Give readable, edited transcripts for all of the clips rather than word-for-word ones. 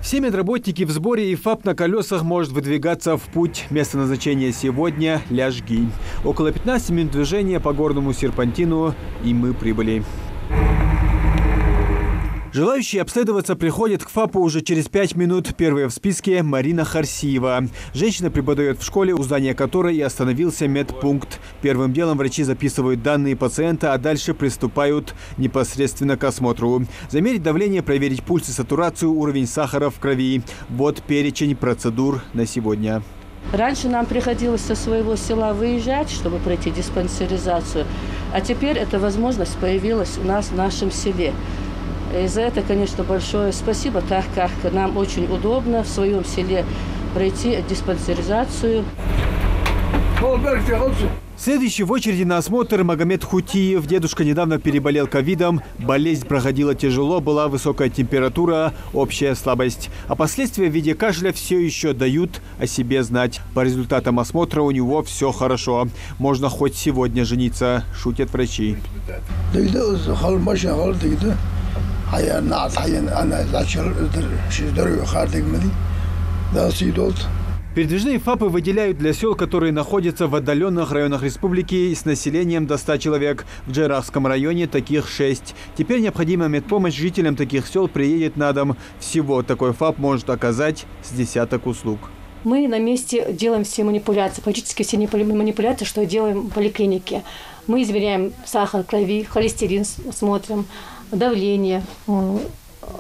Все медработники в сборе, и ФАП на колесах может выдвигаться в путь. Место назначения сегодня – Ляжги. Около 15 минут движения по горному серпантину, и мы прибыли. Желающие обследоваться приходят к ФАПу уже через 5 минут. Первая в списке – Марина Харсиева. Женщина преподает в школе, у здания которой и остановился медпункт. Первым делом врачи записывают данные пациента, а дальше приступают непосредственно к осмотру. Замерить давление, проверить пульс и сатурацию, уровень сахара в крови. Вот перечень процедур на сегодня. Раньше нам приходилось со своего села выезжать, чтобы пройти диспансеризацию. А теперь эта возможность появилась у нас в нашем селе. И за это, конечно, большое спасибо, так как нам очень удобно в своем селе пройти диспансеризацию. Следующий в очереди на осмотр Магомед Хутиев. Дедушка недавно переболел ковидом. Болезнь проходила тяжело, была высокая температура, общая слабость. А последствия в виде кашля все еще дают о себе знать. По результатам осмотра у него все хорошо. Можно хоть сегодня жениться, шутят врачи. Передвижные ФАПы выделяют для сел, которые находятся в отдаленных районах республики с населением до 100 человек. В Джайрахском районе таких 6. Теперь необходимая медпомощь жителям таких сел приедет на дом. Всего такой ФАП может оказать с десяток услуг. Мы на месте делаем все манипуляции, практически все манипуляции, что делаем в поликлинике. Мы измеряем сахар крови, холестерин смотрим, давление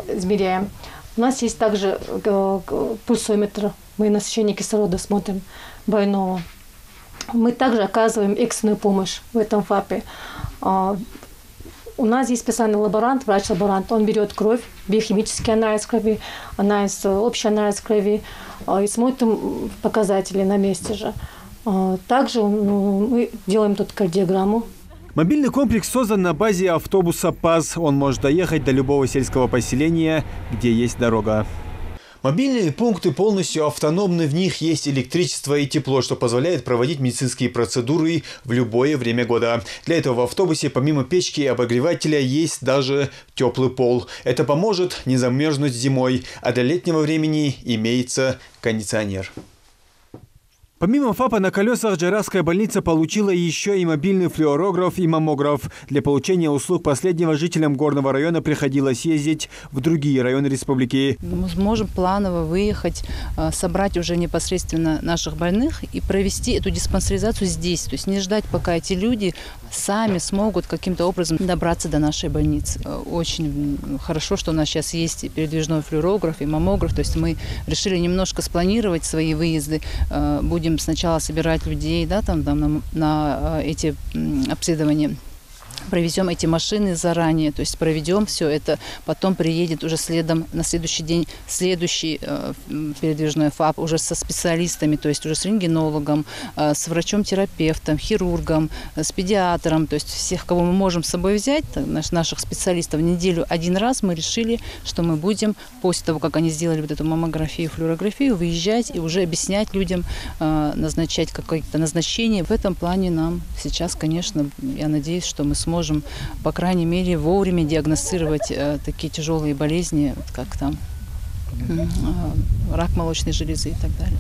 измеряем. У нас есть также пульсометр. Мы насыщение кислорода смотрим больного. Мы также оказываем экстренную помощь в этом ФАПе. У нас есть специальный лаборант, врач-лаборант. Он берет кровь, биохимический анализ крови, общий анализ крови и смотрим показатели на месте же. Также мы делаем тут кардиограмму. Мобильный комплекс создан на базе автобуса ПАЗ. Он может доехать до любого сельского поселения, где есть дорога. Мобильные пункты полностью автономны, в них есть электричество и тепло, что позволяет проводить медицинские процедуры в любое время года. Для этого в автобусе помимо печки и обогревателя есть даже теплый пол. Это поможет не замерзнуть зимой, а для летнего времени имеется кондиционер. Помимо ФАПа на колесах Джайрахская больница получила еще и мобильный флюорограф и маммограф. Для получения услуг последнего жителям горного района приходилось ездить в другие районы республики. Мы сможем планово выехать, собрать уже непосредственно наших больных и провести эту диспансеризацию здесь. То есть не ждать, пока эти люди сами смогут каким-то образом добраться до нашей больницы. Очень хорошо, что у нас сейчас есть передвижной флюорограф и маммограф. То есть мы решили немножко спланировать свои выезды. Будем сначала собирать людей, да, на эти обследования. Провезем эти машины заранее, то есть проведем все это, потом приедет уже следом на следующий день следующий передвижной ФАП уже со специалистами, то есть уже с рентгенологом, с врачом-терапевтом, хирургом, с педиатром, то есть всех, кого мы можем с собой взять, наших специалистов, в неделю один раз мы решили, что мы будем после того, как они сделали вот эту маммографию, флюорографию, выезжать и уже объяснять людям, назначать какое-то назначение. В этом плане нам сейчас, конечно, я надеюсь, что мы сможем, по крайней мере, вовремя диагностировать такие тяжелые болезни, как там рак молочной железы и так далее.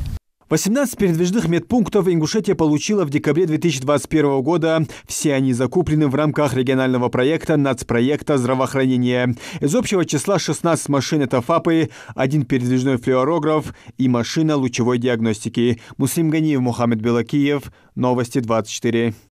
18 передвижных медпунктов Ингушетия получила в декабре 2021 года. Все они закуплены в рамках регионального проекта нацпроекта здравоохранения. Из общего числа 16 машин – это ФАПы, 1 передвижной флюорограф и машина лучевой диагностики. Муслим Ганиев, Мухаммед Белакиев. Новости 24.